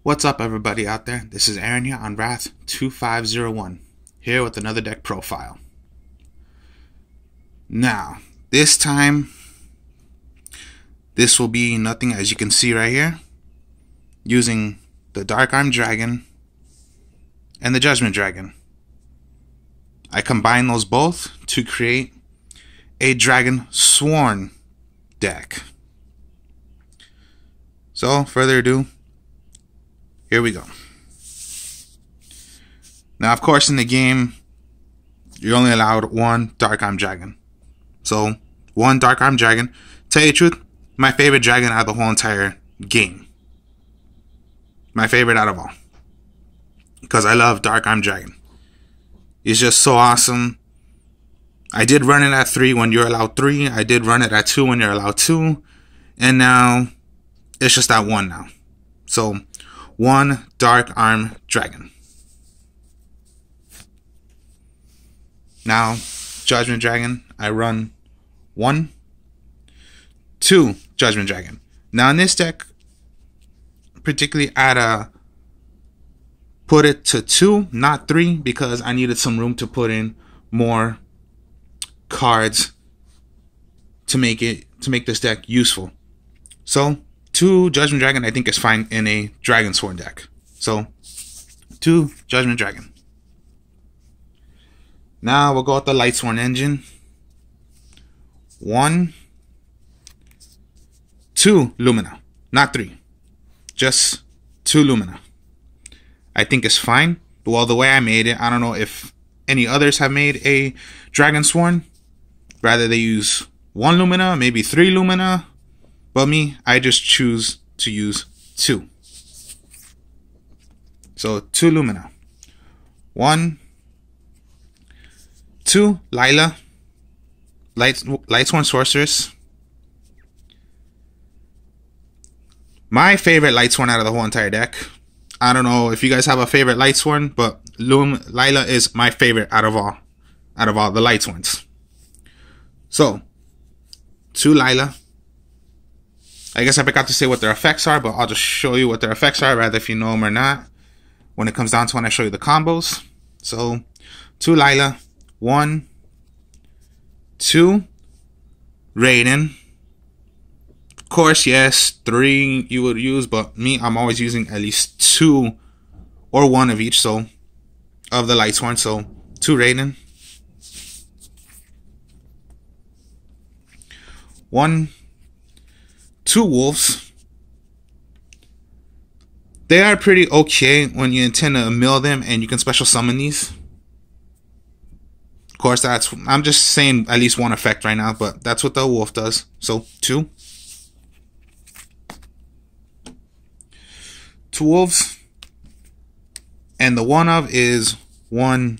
What's up, everybody out there? This is Aaron here on Wrath 2501, here with another deck profile. Now, this time, this will be nothing, as you can see right here, using the Dark Arm Dragon and the Judgment Dragon. I combine those both to create a Dragonsworn deck. So, further ado, here we go. Now, of course, in the game, you're only allowed one Dark Arm Dragon. So, one Dark Arm Dragon. Tell you the truth, my favorite dragon out of the whole entire game. My favorite out of all. Because I love Dark Arm Dragon. He's just so awesome. I did run it at 3 when you're allowed 3. I did run it at 2 when you're allowed 2. And now, it's just at 1 now. So, one Dark Arm Dragon. Now, Judgment Dragon, I run 1, 2 Judgment Dragon. Now, in this deck, particularly I'd put it to 2, not 3, because I needed some room to put in more cards to make this deck useful. So, 2 Judgment Dragon I think is fine in a Dragonsworn deck. So, 2 Judgment Dragon. Now we'll go with the Lightsworn engine. 1, 2 Lumina. Not 3. Just 2 Lumina. I think it's fine. Well, the way I made it, I don't know if any others have made a Dragonsworn. Rather they use 1 Lumina, maybe 3 Lumina. But me, I just choose to use 2. So 2 Lumina. 1, 2 Lila. Lightsworn Sorceress. My favorite Lightsworn out of the whole entire deck. I don't know if you guys have a favorite Lightsworn, but Lila is my favorite out of all the Lightsworns. So 2 Lila. I guess I forgot to say what their effects are, but I'll just show you what their effects are, rather if you know them or not, when it comes down to when I show you the combos. So, 2 Lila, 1, 2 Raiden. Of course, yes, 3 you would use, but me, I'm always using at least 2 or 1 of each, so, of the Lightsworn. So, 2 Raiden. 1, 2 Wolves. They are pretty okay when you intend to mill them and you can special summon these. Of course, I'm just saying at least one effect right now, but that's what the wolf does. So 2 wolves. And the one of is 1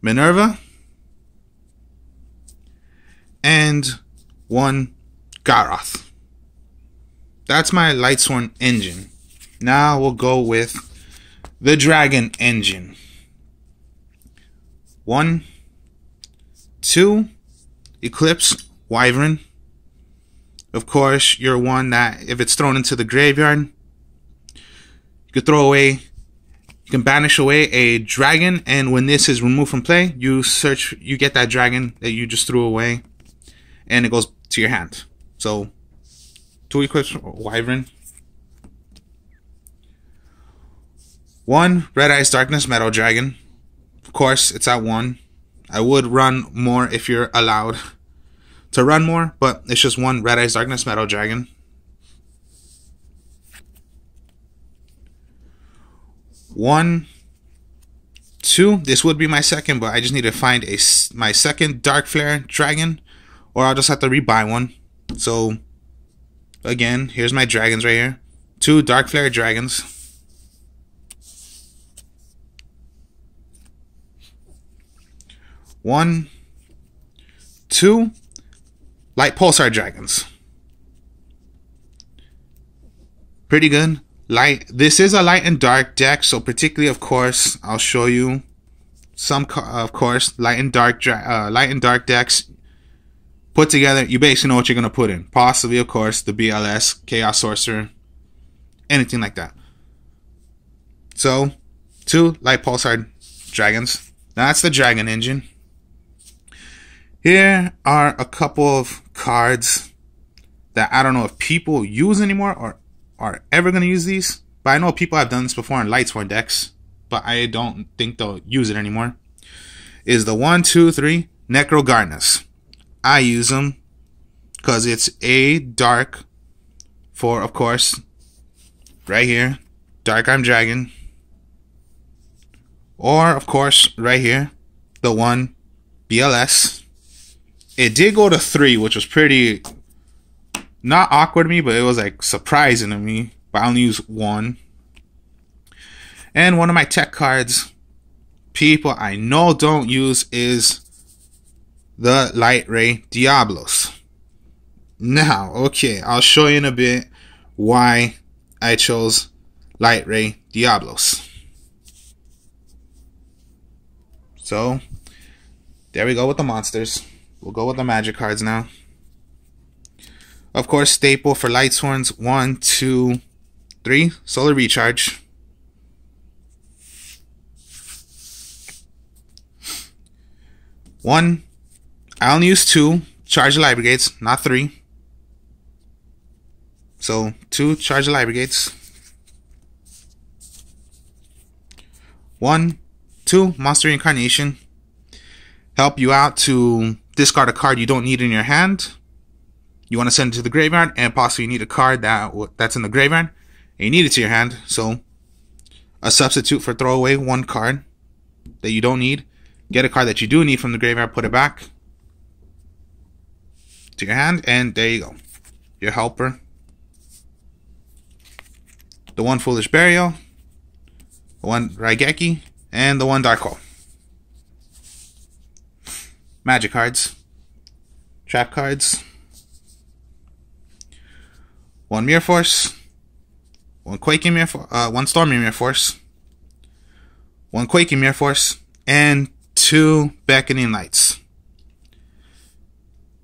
Minerva and 1 Garoth. That's my Lightsworn engine. Now we'll go with the Dragon engine. 1, 2 Eclipse Wyvern. Of course, you're one that if it's thrown into the graveyard, you could throw away, you can banish away a dragon, and when this is removed from play, you get that dragon that you just threw away, and it goes to your hand. So 2 Eclipse Wyvern. 1 Red Eyes Darkness Metal Dragon. Of course, it's at 1. I would run more if you're allowed to run more, but it's just 1 Red Eyes Darkness Metal Dragon. 1, 2. This would be my second, but I just need to find my second Dark Flare Dragon, or I'll just have to rebuy one. So, again, here's my dragons right here. 2 Dark Flare Dragons. 1, 2 Light Pulsar Dragons. Pretty good. This is a light and dark deck, so particularly, of course, I'll show you some, of course, light and dark decks put together. You basically know what you're gonna put in. Possibly, of course, the BLS, Chaos Sorcerer, anything like that. So, 2 light pulsar dragons. That's the dragon engine. Here are a couple of cards that I don't know if people use anymore or are ever going to use these. But I know people have done this before in Lightsworn decks, but I don't think they'll use it anymore. Is the 1, 2, 3 Necrogarnas. I use them because it's a dark for, of course, right here, Dark Arm Dragon. Or, of course, right here, the 1 BLS. It did go to 3, which was pretty, not awkward to me, but it was like surprising to me. But I only use 1. And one of my tech cards people I know don't use is the Light Ray Diablos. Now, okay, I'll show you in a bit why I chose Light Ray Diablos. So, there we go with the monsters. We'll go with the magic cards now. Of course, staple for Lightsworns, 1, 2, 3, Solar Recharge. One, I only use 2 Charge the Light Brigades, not 3. So 2 Charge the Light Brigades. 1, 2 Monster Reincarnation. Help you out to discard a card you don't need in your hand. You want to send it to the graveyard, and possibly you need a card that's in the graveyard, and you need it to your hand. So a substitute for throw away 1 card that you don't need. Get a card that you do need from the graveyard, put it back to your hand, and there you go. Your helper. The 1 Foolish Burial, the 1 Raigeki, and the 1 Dark Hole. Magic cards. Trap cards. 1 Mirror Force, 1 Quaking Mirror Force, 1 Storming Mirror Force, 1 Quaking Mirror Force, and 2 Beckoning Lights.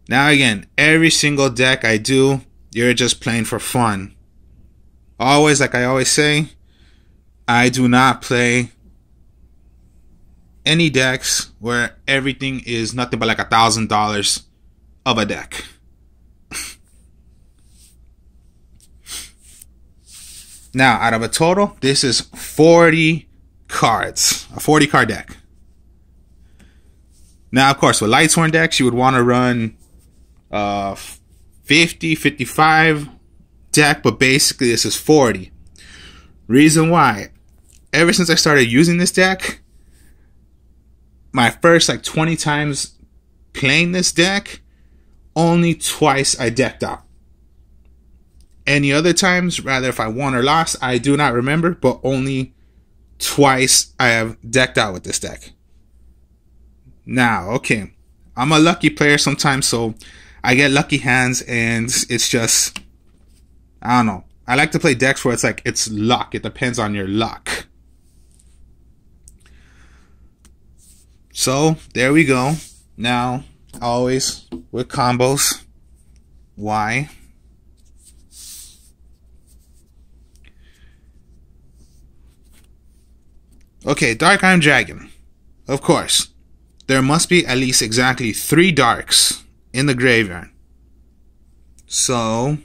Now again, every single deck I do, you're just playing for fun. Always, like I always say, I do not play any decks where everything is nothing but like $1,000 of a deck. Now, out of a total, this is 40 cards. A 40 card deck. Now, of course, with Lightsworn decks, you would want to run 50, 55 deck, but basically this is 40. Reason why, ever since I started using this deck, my first like 20 times playing this deck, only twice I decked out. Any other times, rather if I won or lost, I do not remember, but only twice I have decked out with this deck. Now, okay, I'm a lucky player sometimes, so I get lucky hands, and it's just, I don't know. I like to play decks where it's like, it's luck. It depends on your luck. So, there we go. Now, always with combos. Why? Okay, Dark Arm Dragon. Of course, there must be at least exactly 3 darks in the graveyard. So,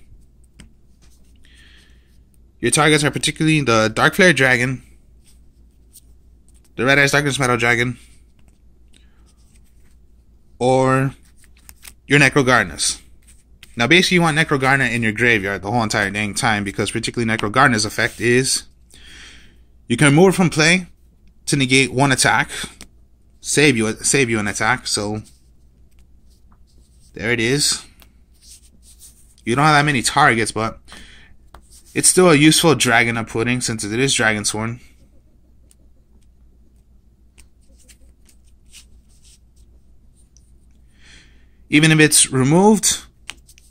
your targets are particularly the Dark Flare Dragon, the Red Eyes Darkness Metal Dragon, or your Necrogarnas. Now, basically, you want Necrogarna in your graveyard the whole entire dang time, because particularly Necrogarna's effect is you can remove it from play to negate 1 attack, save you an attack. So there it is. You don't have that many targets, but it's still a useful dragon of pudding since it is Dragonsworn. Even if it's removed,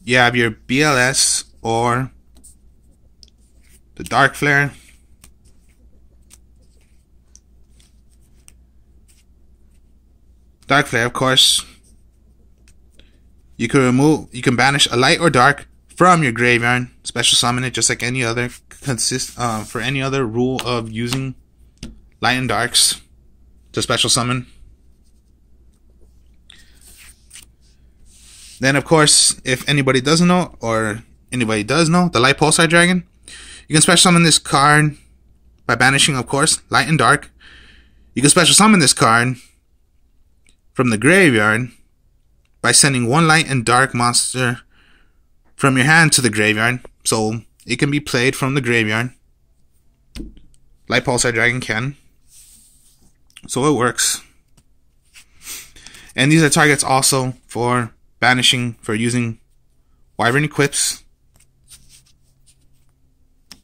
you have your BLS or the Dark Flare. Dark Flare, of course. You can banish a light or dark from your graveyard. Special summon it just like any other for any other rule of using light and darks to special summon. Then, of course, if anybody doesn't know, or anybody does know, the Light Pulsar Dragon, you can special summon this card by banishing, of course, light and dark. You can special summon this card from the graveyard by sending one light and dark monster from your hand to the graveyard. So it can be played from the graveyard. Light Pulsar Dragon can. So it works. And these are targets also for banishing, for using Wyvern Equips,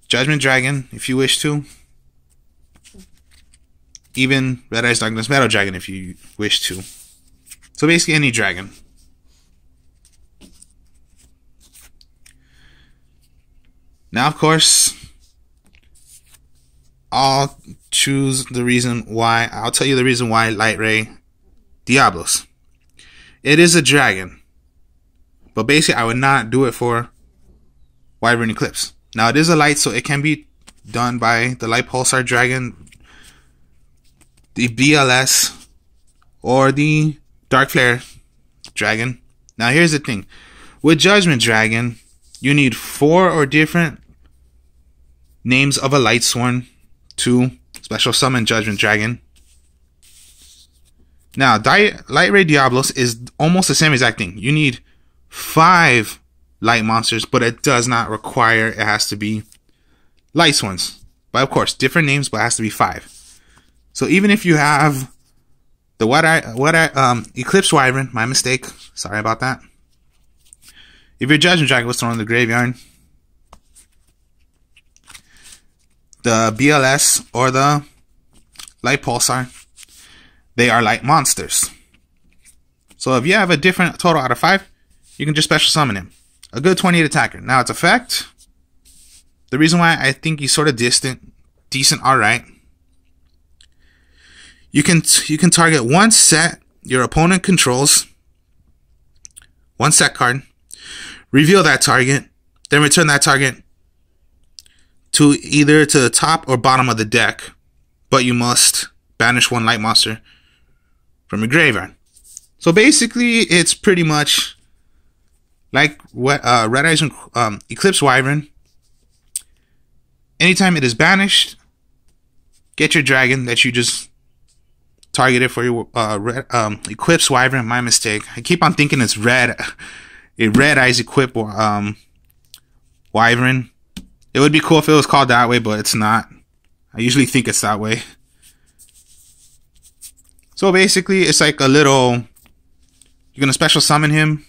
Judgment Dragon if you wish to, even Red Eyes Darkness Metal Dragon if you wish to. So basically any dragon. Now, of course, I'll choose the reason why. I'll tell you the reason why Light Ray Diablos. It is a dragon, but basically I would not do it for Wyvern Eclipse. Now it is a light, so it can be done by the Light Pulsar Dragon, the BLS, or the Dark Flare Dragon. Now here's the thing. With Judgment Dragon, you need 4 or different names of a Lightsworn to special summon Judgment Dragon. Now, Light Ray Diablos is almost the same exact thing. You need 5 light monsters, but it does not require it has to be Lightsworns. But of course, different names, but it has to be 5. So even if you have the Eclipse Wyvern, my mistake, sorry about that. If your Judgment Dragon was thrown in the graveyard, the BLS or the Light Pulsar, they are light monsters. So if you have a different total out of 5, you can just special summon him. A good 28 attacker. Now its effect, the reason why I think he's sort of decent, alright. You can target one set your opponent controls, one set card, reveal that target, then return that target to either to the top or bottom of the deck, but you must banish one light monster from your graveyard. So basically, it's pretty much like what Red Eyes Eclipse Wyvern. Anytime it is banished, get your dragon that you just targeted for your Eclipse Wyvern. My mistake. I keep on thinking it's Red Eyes Equip Wyvern. It would be cool if it was called that way, but it's not. I usually think it's that way. So basically, it's like a little, you're going to special summon him,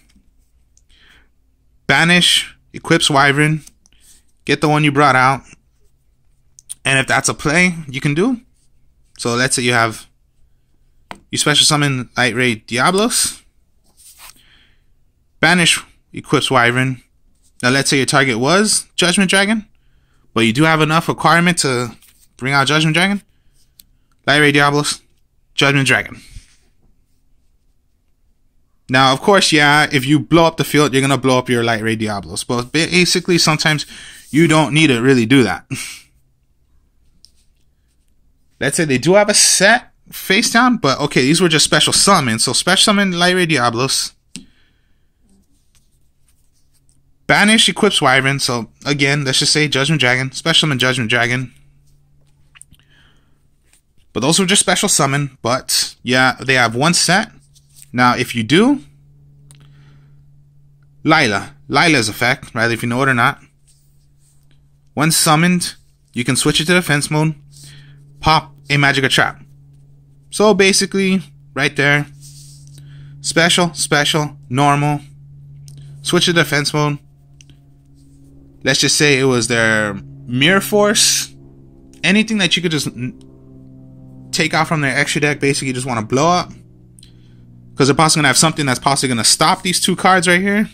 banish, Eclipse Wyvern, get the one you brought out, and if that's a play, you can do. So let's say you special summon Light Ray Diablos, banish Eclipse Wyvern. Now let's say your target was Judgment Dragon, but you do have enough requirement to bring out Judgment Dragon. Light Ray Diablos, Judgment Dragon. Now, of course, yeah, if you blow up the field, you're going to blow up your Light Ray Diablos. But basically, sometimes you don't need to really do that. Let's say they do have a set face down, but okay, these were just special summons. So special summon Light Ray Diablos. Banish Eclipse Wyvern. So again, let's just say Judgment Dragon. Special summon Judgment Dragon. But those were just special summon. But yeah, they have one set. Now, if you do, Lila's effect, right? If you know it or not. When summoned, you can switch it to defense mode. Pop a magic or trap. So basically, right there. Special, normal. Switch to defense mode. Let's just say it was their Mirror Force. Anything that you could just take out from their extra deck, basically you just want to blow up. Because they're possibly going to have something that's possibly going to stop these two cards right here.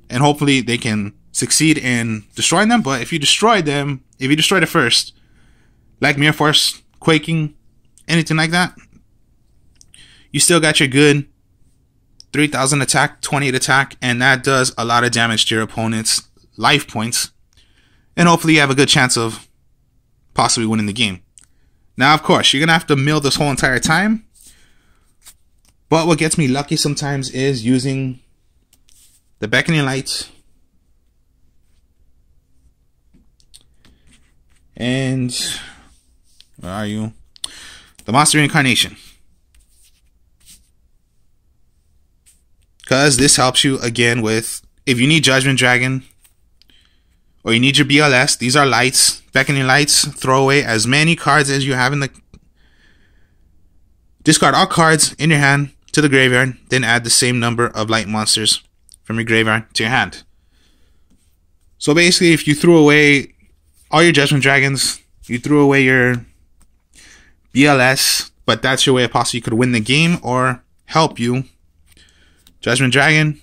And hopefully they can succeed in destroying them. But if you destroy them, if you destroy it first, like Mirror Force, Quaking, anything like that, you still got your good 3,000 attack, 28 attack. And that does a lot of damage to your opponent's life points. And hopefully you have a good chance of possibly winning the game. Now, of course, you're going to have to mill this whole entire time. But what gets me lucky sometimes is using the beckoning light and where are you? The monster reincarnation. Because this helps you again with if you need Judgment Dragon or you need your BLS, these are lights, beckoning lights. Throw away as many cards as you have in the discard all cards in your hand to the graveyard, then add the same number of light monsters from your graveyard to your hand. So basically, if you threw away all your Judgment Dragons, you threw away your BLS, but that's your way of possibly you could win the game or help you. Judgment Dragon,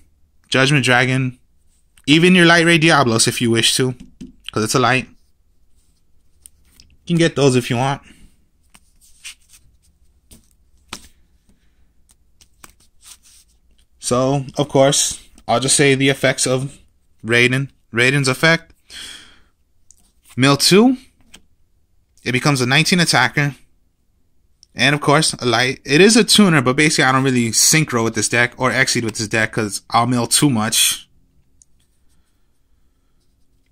even your Light Ray Diablos if you wish to, because it's a light. You can get those if you want. So, of course, I'll just say the effects of Raiden. Raiden's effect. Mill 2. It becomes a 19 attacker. And, of course, a light. It is a tuner, but basically I don't really synchro with this deck or exceed with this deck because I'll mill too much.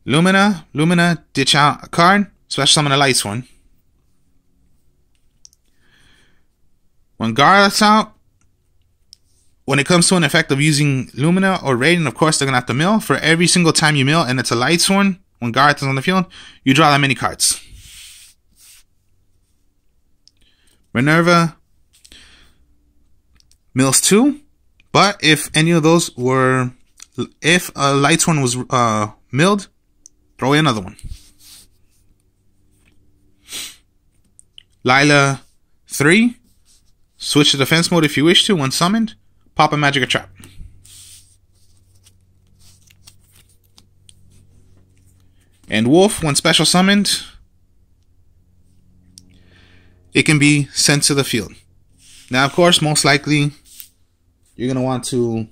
Lumina, ditch out a card. Special summon a Lightsworn. When Garth's out, when it comes to an effect of using Lumina or Raiden, of course, they're going to have to mill. For every single time you mill and it's a Lightsworn, when Garth is on the field, you draw that many cards. Minerva mills 2. But if any of those were... If a Lightsworn was milled, throw away another one. Lila 3. Switch to defense mode if you wish to when summoned. Pop a magic or trap. And Wolf, when special summoned, it can be sent to the field. Now, of course, most likely, you're going to want to...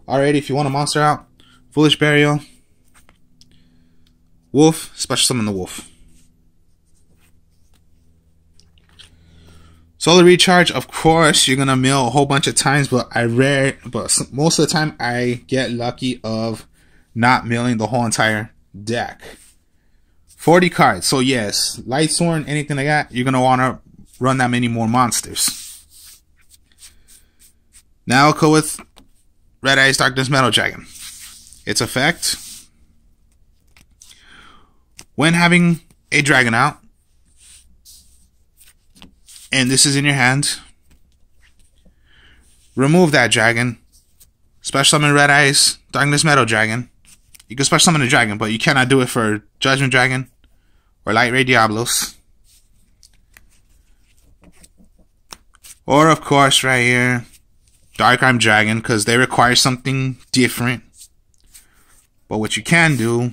Alright, if you want a monster out, Foolish Burial, Wolf, special summon the Wolf. Solar Recharge, of course, you're going to mill a whole bunch of times, but most of the time I get lucky of not milling the whole entire deck. 40 cards. So yes, Lightsworn, anything like that, you're going to want to run that many more monsters. Now I'll go with Red Eyes Darkness Metal Dragon. Its effect. When having a dragon out, and this is in your hand, remove that dragon. Special summon Red Eyes Darkness Metal Dragon. You can special summon a dragon, but you cannot do it for Judgment Dragon or Light Ray Diablos. Or, of course, right here, Dark Arm Dragon, because they require something different. But what you can do...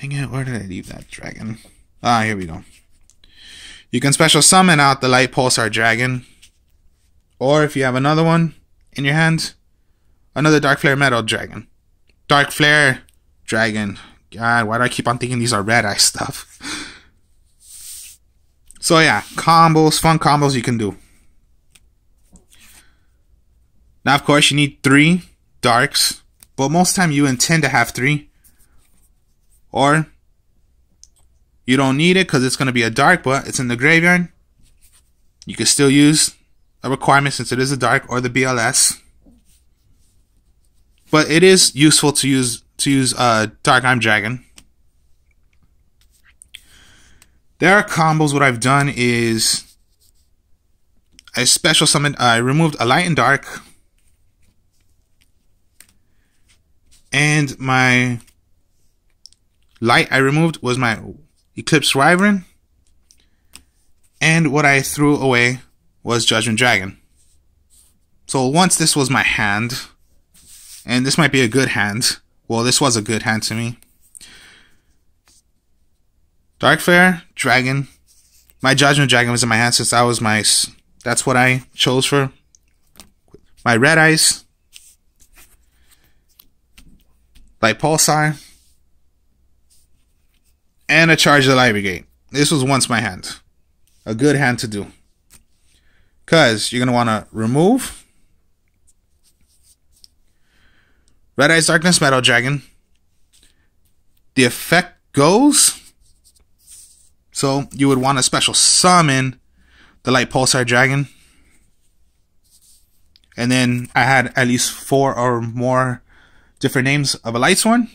Dang it, where did I leave that dragon? Ah, here we go. You can special summon out the Light Pulsar Dragon. Or if you have another one in your hand, another Dark Flare Metal Dragon. Dark Flare Dragon. God, why do I keep on thinking these are Red Eye stuff? So yeah, combos, fun combos you can do. Now, of course, you need 3 darks. But most of the time you intend to have 3. Or you don't need it because it's going to be a dark, but it's in the graveyard. You can still use a requirement since it is a dark or the BLS. But it is useful to use Dark Arm Dragon. There are combos. What I've done is I special summoned. I removed a light and dark, and my light I removed was my Eclipse Wyvern, and what I threw away was Judgment Dragon. So once this was my hand, and this might be a good hand. Well, this was a good hand to me. Dark Flare Dragon. My Judgment Dragon was in my hand since that was my... That's what I chose for my Red Eyes. Light Pulsar. and a Charge the Light Brigade. This was once my hand. A good hand to do. Because you're going to want to remove Red Eyes Darkness Metal Dragon. The effect goes. So you would want to special summon the Light Pulsar Dragon. And then I had at least 4 or more different names of a Lightsworn.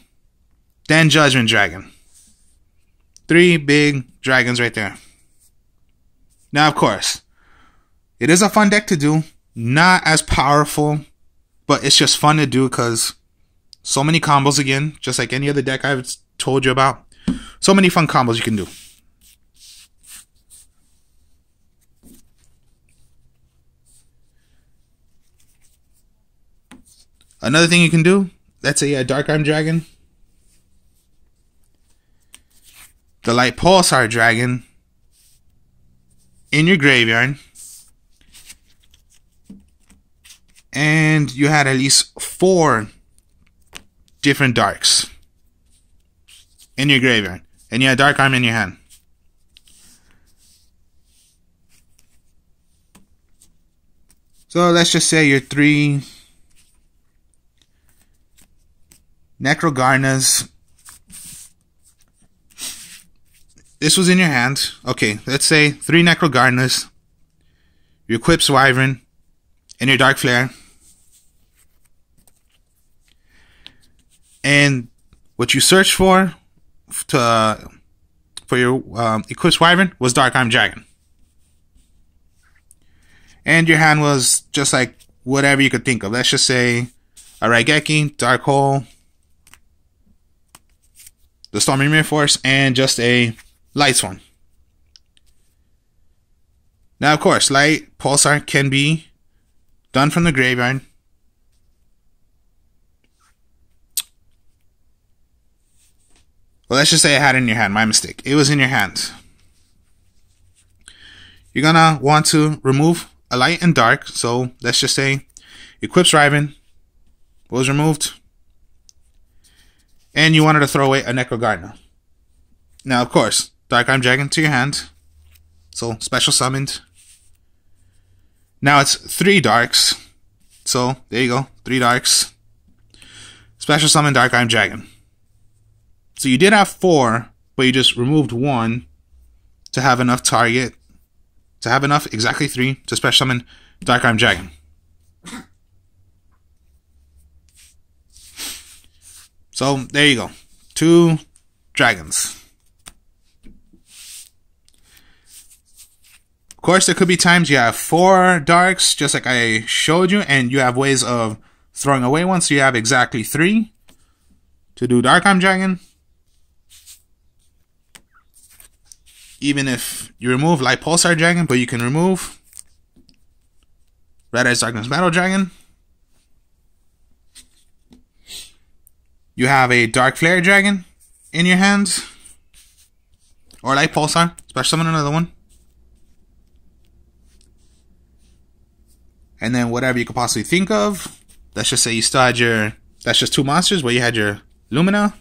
Then Judgment Dragon. 3 big dragons right there. Now, of course, it is a fun deck to do. Not as powerful, but it's just fun to do because so many combos again, just like any other deck I've told you about. So many fun combos you can do. Another thing you can do, let's say a Dark Arm Dragon, the Light Pulsar Dragon in your graveyard, and you had at least 4 different darks in your graveyard, and you had Dark Arm in your hand. So let's just say your 3 Necrogarnas. This was in your hand. Okay, let's say 3 Necrogarnas, your Eclipse Wyvern, and your Dark Flare. And what you searched for your Eclipse Wyvern was Dark Arm Dragon. And your hand was just like whatever you could think of. Let's just say a Raigeki, Dark Hole, the Stormy Mirror Force, and just a Lightsworn. Now, of course, Light Pulsar can be done from the graveyard. Well, let's just say I had it in your hand. My mistake. It was in your hand. You're gonna want to remove a light and dark. So let's just say Eclipse Wyvern was removed. And you wanted to throw away a Necrogarna. Now, of course, Dark Arm Dragon to your hand. So, special summoned. Now it's 3 darks. So, there you go. 3 darks. Special summon Dark Arm Dragon. So, you did have 4, but you just removed 1 to have enough target. To have enough, exactly 3, to special summon Dark Arm Dragon. So, there you go. 2 dragons. Of course, there could be times you have 4 darks, just like I showed you, and you have ways of throwing away one, so you have exactly 3 to do Dark Arm Dragon. Even if you remove Light Pulsar Dragon, but you can remove Red Eyes Darkness Metal Dragon. You have a Dark Flare Dragon in your hand. Or Light Pulsar. Special summon another one. And then whatever you could possibly think of. Let's just say you still had your... That's just 2 monsters where you had your Lumina,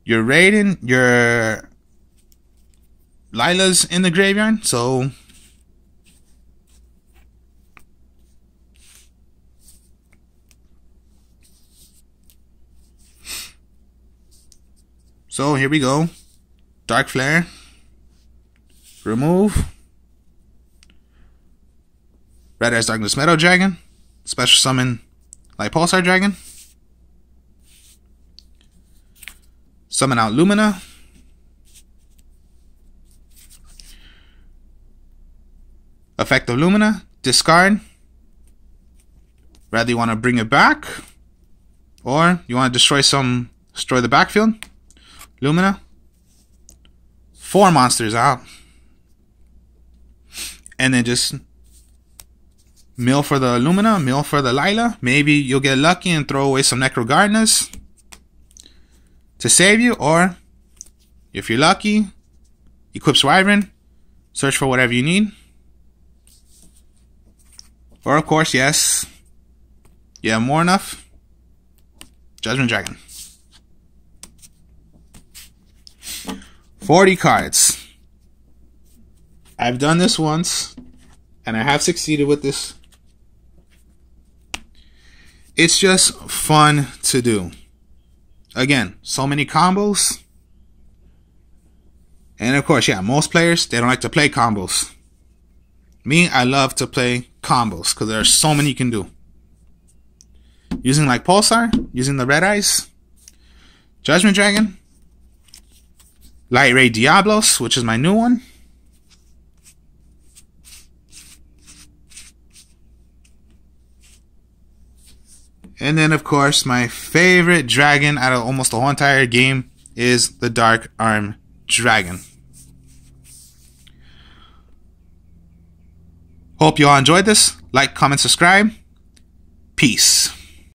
your Raiden, your Lila's in the graveyard. So... So here we go. Dark Flare. Remove. Red Eyes Darkness Metal Dragon. Special summon Light Pulsar Dragon. Summon out Lumina. Effect of Lumina. Discard. Rather you want to bring it back. Or you want to destroy the backfield. Lumina. 4 monsters out. And then just mill for the Lumina, mill for the Lila. Maybe you'll get lucky and throw away some Necrogarnas to save you. Or, if you're lucky, Eclipse Wyvern. Search for whatever you need. Or, of course, yes, you have more enough. Judgment Dragon. 40 cards. I've done this once, and I have succeeded with this. It's just fun to do. Again, so many combos. And of course, yeah, most players, they don't like to play combos. Me, I love to play combos because there are so many you can do. Using like Pulsar, using the Red Eyes, Judgment Dragon, Light Ray Diablos, which is my new one. And then, of course, my favorite dragon out of almost the whole entire game is the Dark Arm Dragon. Hope you all enjoyed this. Like, comment, subscribe. Peace.